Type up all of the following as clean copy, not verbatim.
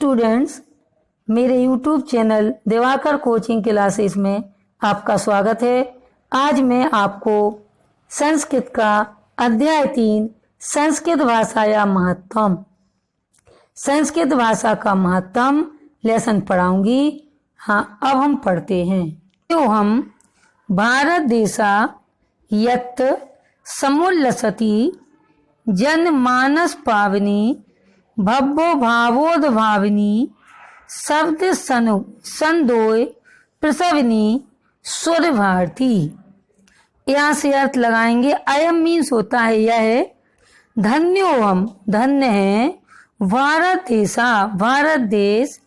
Students, मेरे YouTube channel Diwakar coaching classes में आपका स्वागत है। आज मैं आपको संस्कृत का अध्याय 3 संस्कृत भाषा या महत्तम, संस्कृत भाषा का महत्तम लेसन पढ़ाऊंगी। हाँ, अब हम पढ़ते हैं। तो हम भारत देशा यत् समुल्लसति जनमानस पावनी भव्यो भावोद्भाविनी शब्द संदोय प्रसवनी स्वर भारती। यहाँ से अर्थ लगाएंगे। अयम मीन्स होता है यह, धन्योहम धन्य है, भारत देशा भारत देश,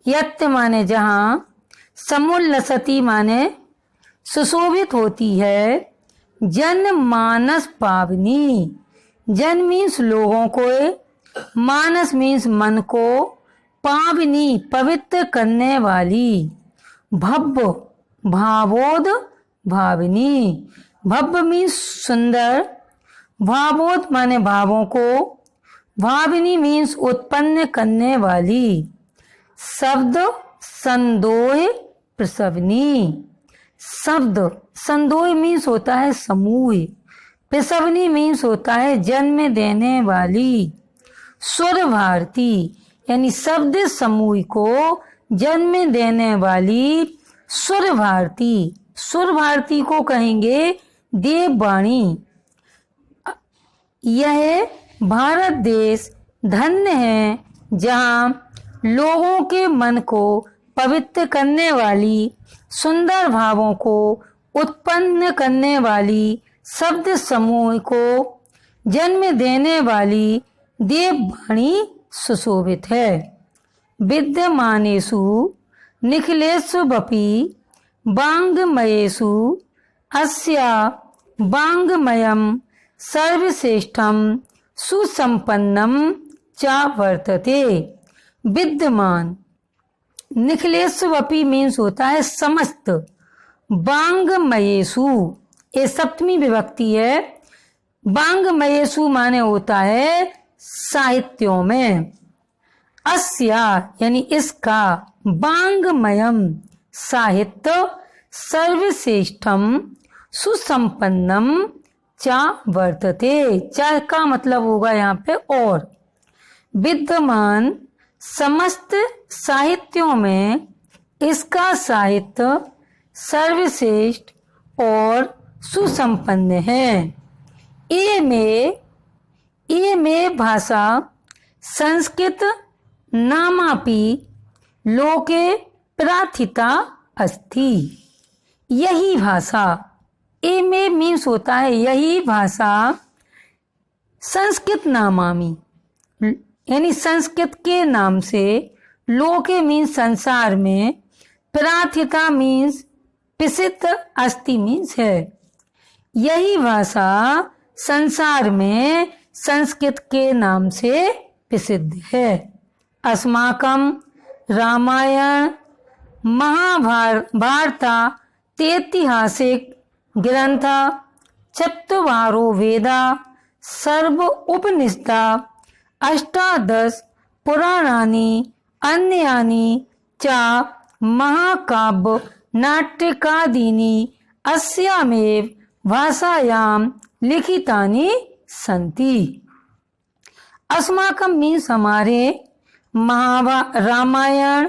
यत् माने जहाँ, समुल्लसति माने सुशोभित होती है, जनमानस पावनी, जन मीन्स लोगों को, मानस मीन्स मन को, पावनी पवित्र करने वाली, भव्य भावोद भाविनी, भव्य मीन्स सुंदर, भावोद माने भावों को, भाविनी मीन्स उत्पन्न करने वाली, शब्द संदोह प्रसवनी, शब्द संदोह मीन्स होता है समूह, प्रसवनी मीन्स होता है जन्म देने वाली, स्वर भारती यानी शब्द समूह को जन्म देने वाली स्वर भारती। स्वर भारती को कहेंगे देववाणी। यह भारत देश धन्य है जहाँ लोगों के मन को पवित्र करने वाली, सुंदर भावों को उत्पन्न करने वाली, शब्द समूह को जन्म देने वाली देववाणी सुशोभित है। विद्यमानेषु निखिलेषु वपि वाङ्मयेषु अस्या वाङ्मयं सर्वश्रेष्ठं सुसंपन्नं च वर्तते। विद्यमान, निखिलेषु वपि मीन्स होता है समस्त, वाङ्मयेषु ये सप्तमी विभक्ति है, वाङ्मयेषु माने होता है साहित्यों में, अस्या यानी इसका, वाङ्मयम साहित्य, सर्वश्रेष्ठम सुसंपन्नम च वर्तते। च का मतलब होगा यहाँ पे और। विद्यमान समस्त साहित्यों में इसका साहित्य सर्वश्रेष्ठ और सुसंपन्न है। ये में भाषा संस्कृत नामापि लोके प्रार्थिता अस्ति। यही भाषा, ए में मीन्स होता है यही भाषा, संस्कृत नामामि यानी संस्कृत के नाम से, लोके मीन्स संसार में, प्रार्थिता मीन्स प्रसिद्ध, अस्ति मीन्स है। यही भाषा संसार में संस्कृत के नाम से प्रसिद्ध है। अस्माकं रामायण महाभारत ऐतिहासिक ग्रंथ, चत्वारो वेदा, सर्व उपनिषदा, अष्टादश पुराणानि अन्यानि च महाकाव्य नाटकादीनि अस्यामेव भाषायां लिखितानि संति। अस्माकं मीन्स हमारे, रामायण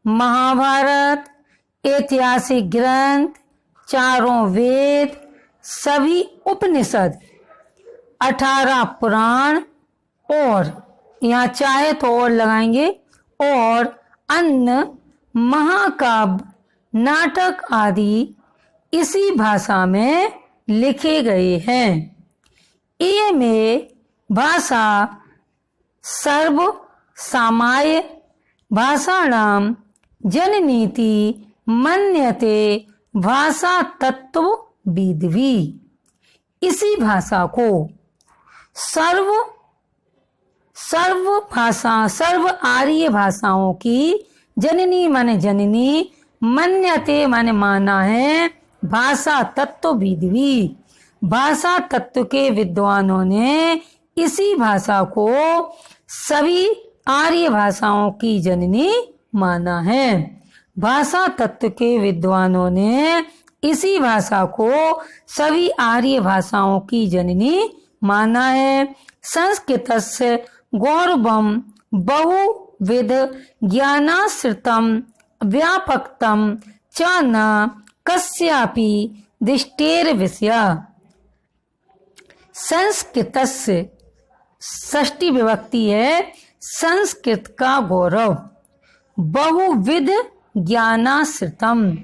महाभारत ऐतिहासिक ग्रंथ, चारों वेद, सभी उपनिषद, 18 पुराण और यहाँ चाहे तो और लगाएंगे, और अन्य महाकाव्य नाटक आदि इसी भाषा में लिखे गए हैं। ये में भाषा सर्व सामाय भाषाणाम जननीति मन्यते भाषा तत्व विद्वी। इसी भाषा को सर्व आर्य भाषाओं की जननी माने जननी, मन्यते माने माना है, भाषा तत्व विद्वी भाषा तत्व के विद्वानों ने इसी भाषा को सभी आर्य भाषाओं की जननी माना है। भाषा तत्व के विद्वानों ने इसी भाषा को सभी आर्य भाषाओं की जननी माना है। संस्कृतस्य गौरवम बहुविध ज्ञानाश्रितम व्यापकतम च न कस्यापि दृष्टेर विषय। संस्कृतस्य षष्ठी विभक्ति है। संस्कृत का गौरव, बहुविध ज्ञानाश्रितम,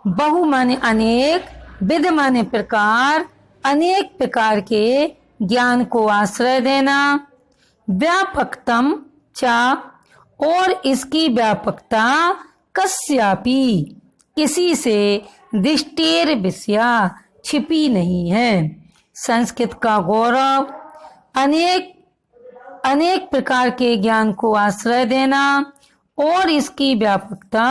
बहु माने अनेक, विध माने प्रकार, अनेक प्रकार के ज्ञान को आश्रय देना, व्यापकतम चा और इसकी व्यापकता, कस्यापि किसी से, दृष्टेर विषया छिपी नहीं है। संस्कृत का गौरव, अनेक प्रकार के ज्ञान को आश्रय देना और इसकी व्यापकता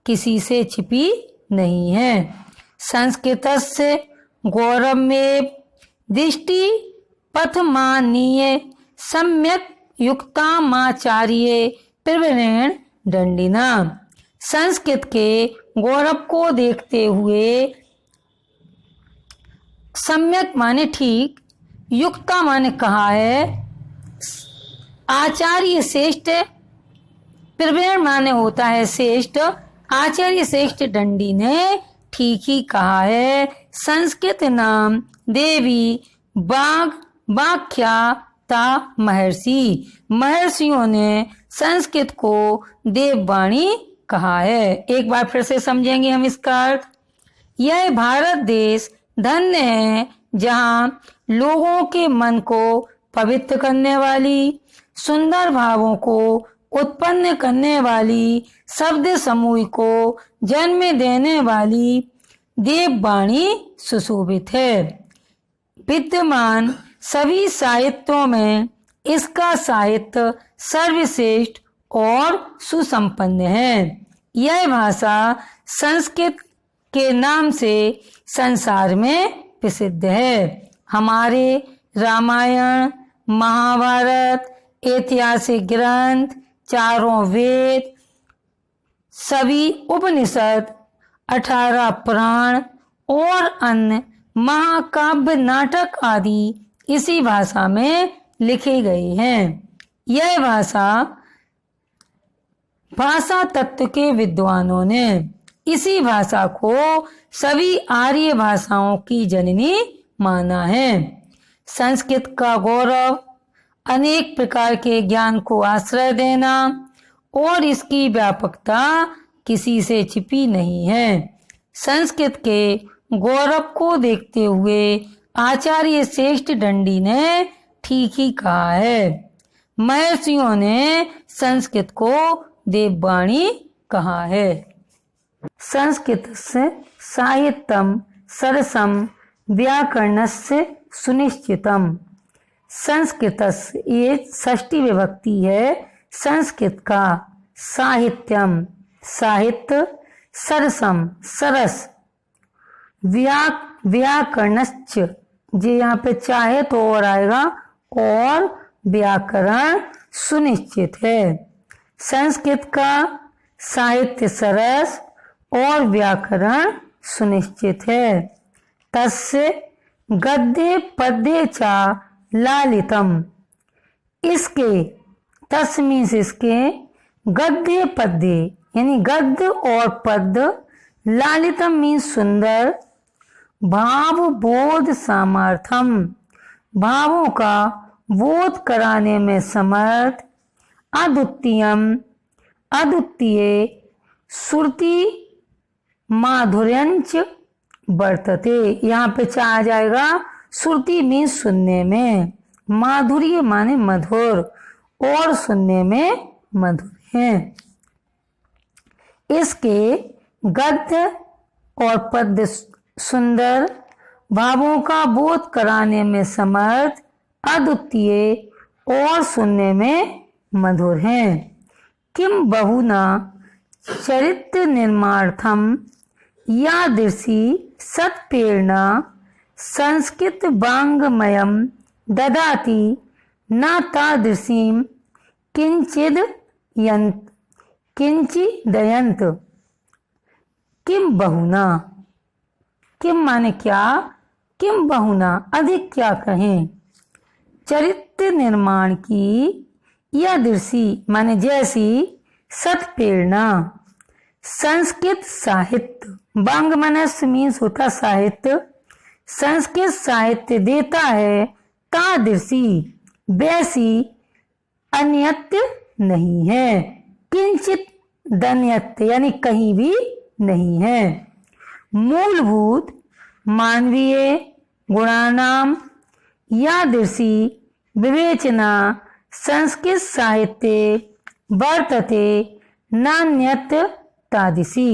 किसी से छिपी नहीं है। संस्कृतस्य गौरवमेव दृष्टि पथमानीय सम्यक युक्तामाचार्य प्रवीण दंडिना। संस्कृत के गौरव को देखते हुए सम्यक माने ठीक, युक्ता माने कहा है, आचार्य श्रेष्ठ, प्रवीण माने होता है श्रेष्ठ, आचार्य श्रेष्ठ दंडी ने ठीक ही कहा है। संस्कृत नाम देवी बाग वाख्याता महर्षि, महर्षियों ने संस्कृत को देववाणी कहा है। एक बार फिर से समझेंगे हम इसका अर्थ। यह भारत देश धन्य है जहाँ लोगों के मन को पवित्र करने वाली, सुंदर भावों को उत्पन्न करने वाली, शब्द समूह को जन्म देने वाली देववाणी सुशोभित है। विद्यमान सभी साहित्यों में इसका साहित्य सर्वश्रेष्ठ और सुसंपन्न है। यह भाषा संस्कृत के नाम से संसार में प्रसिद्ध है। हमारे रामायण, महाभारत, ऐतिहासिक ग्रंथ, चारों वेद, सभी उपनिषद, 18 पुराण और अन्य महाकाव्य, नाटक आदि इसी भाषा में लिखे गए हैं। यह भाषा तत्व के विद्वानों ने इसी भाषा को सभी आर्य भाषाओं की जननी माना है। संस्कृत का गौरव, अनेक प्रकार के ज्ञान को आश्रय देना और इसकी व्यापकता किसी से छिपी नहीं है। संस्कृत के गौरव को देखते हुए आचार्य श्रेष्ठ दंडी ने ठीक ही कहा है। महर्षियों ने संस्कृत को देववाणी कहा है। संस्कृतस्य साहित्यम सरसम व्याकरणस्य सुनिश्चितम। संस्कृतस्य ये षष्ठी विभक्ति है। संस्कृत का साहित्यम साहित्य, सरसम सरस, व्याकरणश्च जे यहाँ पे चाहे तो और आएगा, और व्याकरण सुनिश्चित है। संस्कृत का साहित्य सरस और व्याकरण सुनिश्चित है। तस्य गद्य पद्य चा लालितम। इसके तस्मीन से इसके गद्य पद्य यानी गद्य और पद्य, लालितम मीन सुंदर, भाव बोध सामर्थ्यम भावों का बोध कराने में समर्थ, अद्वितीयम अद्वितीय, श्रुति माधुर्यंच वर्तते। यहाँ पे आ जाएगा श्रुति में सुनने में, माधुर्य माने मधुर, और सुनने में मधुर है। इसके गद्य और पद्य सुंदर, भावों का बोध कराने में समर्थ, अद्वितीय और सुनने में मधुर हैं। किम बहुना चरित्र निर्माणार्थम यादृशी सत्प्रेरणा संस्कृत वाङ्मयम् ददाति न तादृशीम् किंचिद यंत किंचिदयंत किम बहुना, किम माने क्या, किम बहुना अधिक क्या कहें। चरित्र निर्माण की यादृशी माने जैसी सत्प्रेरणा। संस्कृत साहित्य, वांग मनस मीन्स होता साहित्य, संस्कृत साहित्य देता है तादृशी वैसी अन्यत्र नहीं है। किंचित दन्यत्र यानी कहीं भी नहीं है। मूलभूत मानवीय गुणानाम यादृशी विवेचना संस्कृत साहित्य वर्तते नान्यत्र तादृशी।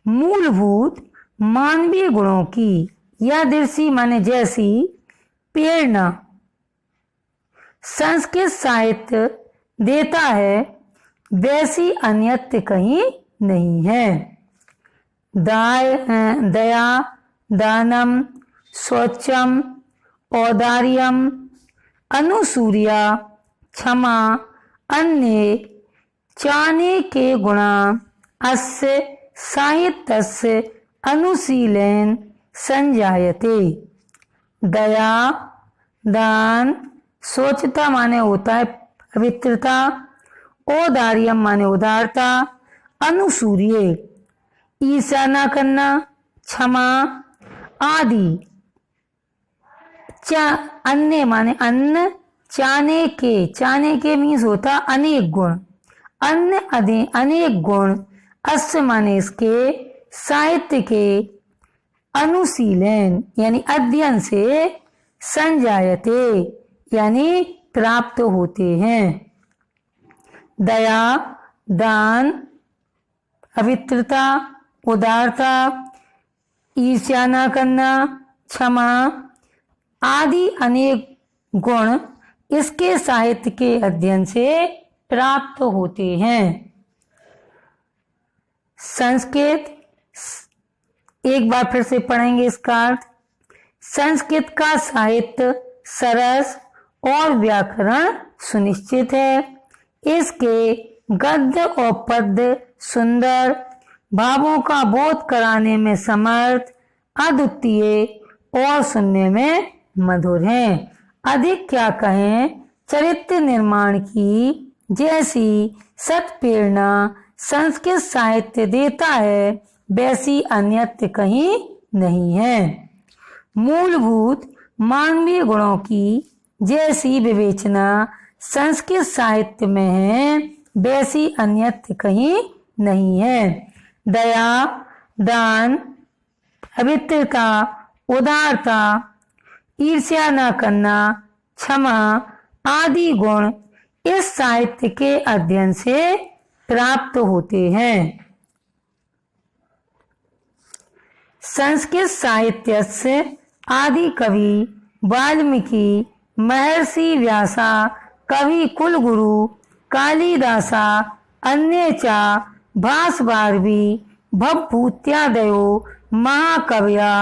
मूलभूत मानवीय गुणों की यादृशी माने जैसी प्रेरणा संस्कृत साहित्य देता है वैसी अन्यत्र कहीं नहीं है। दया, दानम, शौचम, औदार्यम, अनुसूया, क्षमा, अन्य चाने के गुणा अस्य साहित्यस्य अनुशीलन संजायते। दया, दान, स्वच्छता माने होता है पवित्रता, औदार्यम माने उदारता, अनुसूर्य ईर्ष्या न करना, क्षमा आदि, अन्य माने अन्न, चाने के मीन्स होता अनेक गुण, अन्य अनेक गुण, अस्य माने इसके, साहित्य के, अनुशीलन यानी अध्ययन से, संजायते यानी प्राप्त होते हैं। दया, दान, पवित्रता, उदारता, ईर्ष्या न करना, क्षमा आदि अनेक गुण इसके साहित्य के अध्ययन से प्राप्त होते हैं। संस्कृत, एक बार फिर से पढ़ेंगे इसका अर्थ। संस्कृत का साहित्य सरस और व्याकरण सुनिश्चित है। इसके गद्य और पद्य सुंदर, भावों का बोध कराने में समर्थ, अद्वितीय और सुनने में मधुर हैं। अधिक क्या कहें, चरित्र निर्माण की जैसी सत्प्रेरणा संस्कृत साहित्य देता है वैसी अन्यत्र कहीं नहीं है। मूलभूत मानवीय गुणों की जैसी विवेचना संस्कृत साहित्य में है वैसी अन्यत्र कहीं नहीं है। दया, दान, पवित्रता, उदारता, ईर्ष्या न करना, क्षमा आदि गुण इस साहित्य के अध्ययन से प्राप्त होते हैं। संस्कृत साहित्य से आदि कवि वाल्मीकि, महर्षि व्यासा, कवि कुलगुरु कालिदासा, अन्य चा भासवारवी भवभूत्यादयो महाकवया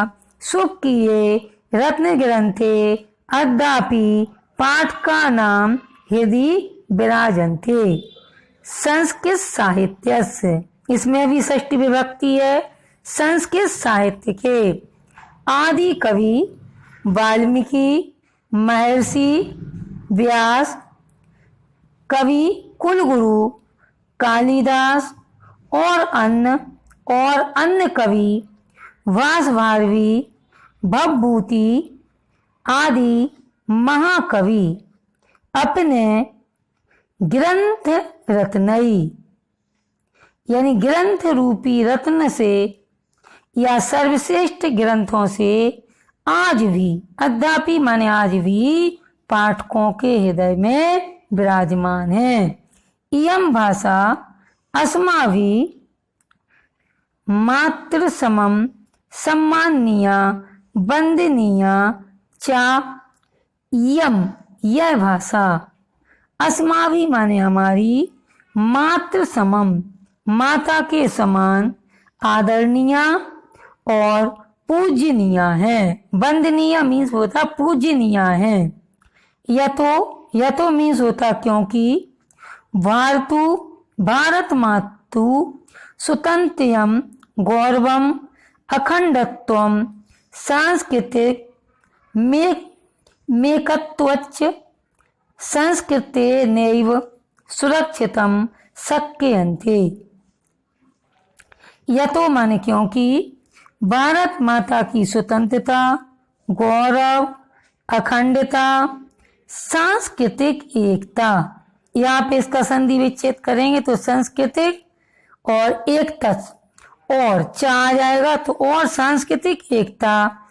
सुकिये रत्न ग्रंथे अद्यापि पाठका नाम हृदय विराजन्ते। संस्कृत साहित्य से, इसमें भी षष्ठी विभक्ति है। संस्कृत साहित्य के आदि कवि वाल्मीकि, महर्षि व्यास, कवि कुलगुरु कालिदास और अन्य कवि भासवारवी भवभूति आदि महाकवि अपने ग्रंथ रत्नई यानी ग्रंथ रूपी रत्न से या सर्वश्रेष्ठ ग्रंथों से आज भी, अद्यापि माने आज भी, पाठकों के हृदय में विराजमान है। इयं भाषा अस्माभि मातृ समम सम्माननीया वंदनीया चा। इयं यह भाषा, अस्माभि माने हमारी, मातृ समम माता के समान, आदरणीय और पूजनीय है। वंदनीय मीन्स होता पूजनीय है। यह तो मीन्स होता क्योंकि, भारत मातु सुतंत्यम गौरवम अखंडत्वम सांस्कृतिक मेकत्वच्च संस्कृते नैव सुरक्षितम शक्यन्ते। यतो माने क्योंकि भारत माता की स्वतंत्रता, गौरव, अखंडता, सांस्कृतिक एकता, यहाँ पे इसका संधि विच्छेद करेंगे तो सांस्कृतिक और एकता और चा आ जाएगा तो और सांस्कृतिक एकता,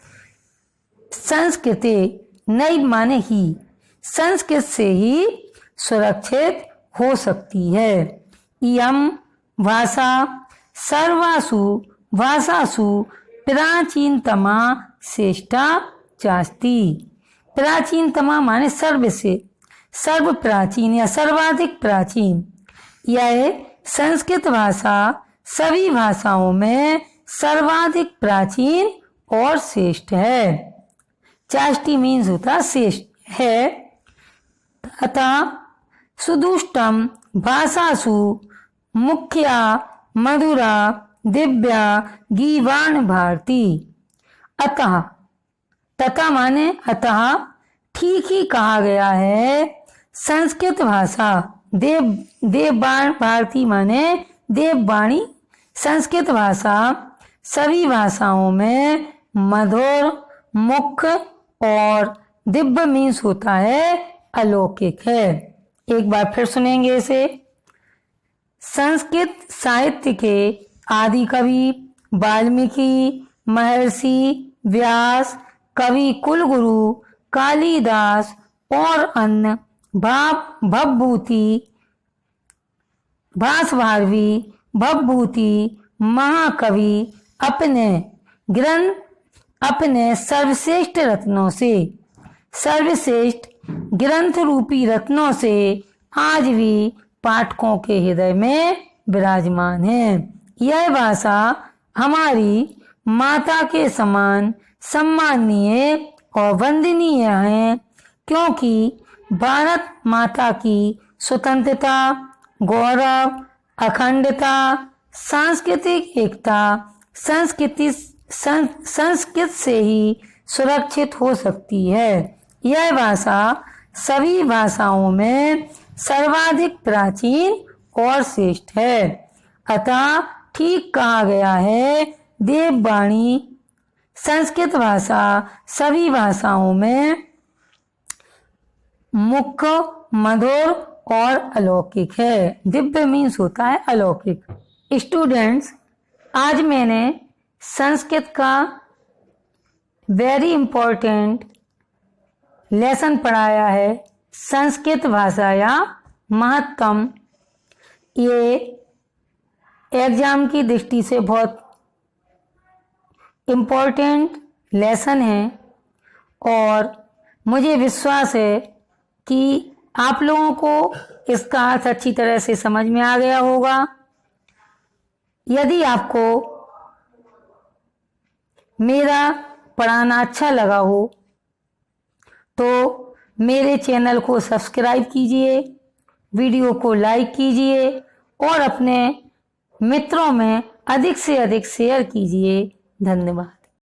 संस्कृति नई माने ही संस्कृत से ही सुरक्षित हो सकती है। इयम भाषा सर्वासु भाषासु प्राचीनतमा श्रेष्ठा चास्ति। प्राचीनतमा माने सर्व से सर्व प्राचीन या सर्वाधिक प्राचीन। यह संस्कृत भाषा सभी भाषाओं में सर्वाधिक प्राचीन और श्रेष्ठ है। चाष्टी मीन्स होता श्रेष्ठ है। तथा सुदुष्टम भाषासु मुख्या मधुरा दिव्या गीवान भारती। अतः तथा माने अतः ठीक ही कहा गया है संस्कृत भाषा देववाणी भारती माने देववाणी संस्कृत भाषा सभी भाषाओं में मधुर मुख्य और दिव्य मीन्स होता है अलौकिक है। एक बार फिर सुनेंगे इसे। संस्कृत साहित्य के आदि कवि वाल्मीकि, महर्षि व्यास, कवि कुलगुरु कालिदास और अन्य भासभारवी भवभूति महाकवि अपने सर्वश्रेष्ठ रत्नों से सर्वश्रेष्ठ ग्रंथ रूपी रत्नों से आज भी पाठकों के हृदय में विराजमान है। यह भाषा हमारी माता के समान सम्माननीय और वंदनीय है, क्योंकि भारत माता की स्वतंत्रता, गौरव, अखंडता, सांस्कृतिक एकता संस्कृत से ही सुरक्षित हो सकती है। यह भाषा सभी भाषाओं में सर्वाधिक प्राचीन और श्रेष्ठ है। अतः ठीक कहा गया है देववाणी संस्कृत भाषा सभी भाषाओं में मुख्य मधुर और अलौकिक है। दिव्य मीन्स होता है अलौकिक। स्टूडेंट्स, आज मैंने संस्कृत का वेरी इम्पोर्टेंट लेसन पढ़ाया है, संस्कृत भाषा या महत्तम। ये एग्जाम की दृष्टि से बहुत इम्पोर्टेंट लेसन है और मुझे विश्वास है कि आप लोगों को इसका अर्थ अच्छी तरह से समझ में आ गया होगा। यदि आपको मेरा पढ़ाना अच्छा लगा हो तो मेरे चैनल को सब्सक्राइब कीजिए, वीडियो को लाइक कीजिए और अपने मित्रों में अधिक से अधिक शेयर कीजिए। धन्यवाद।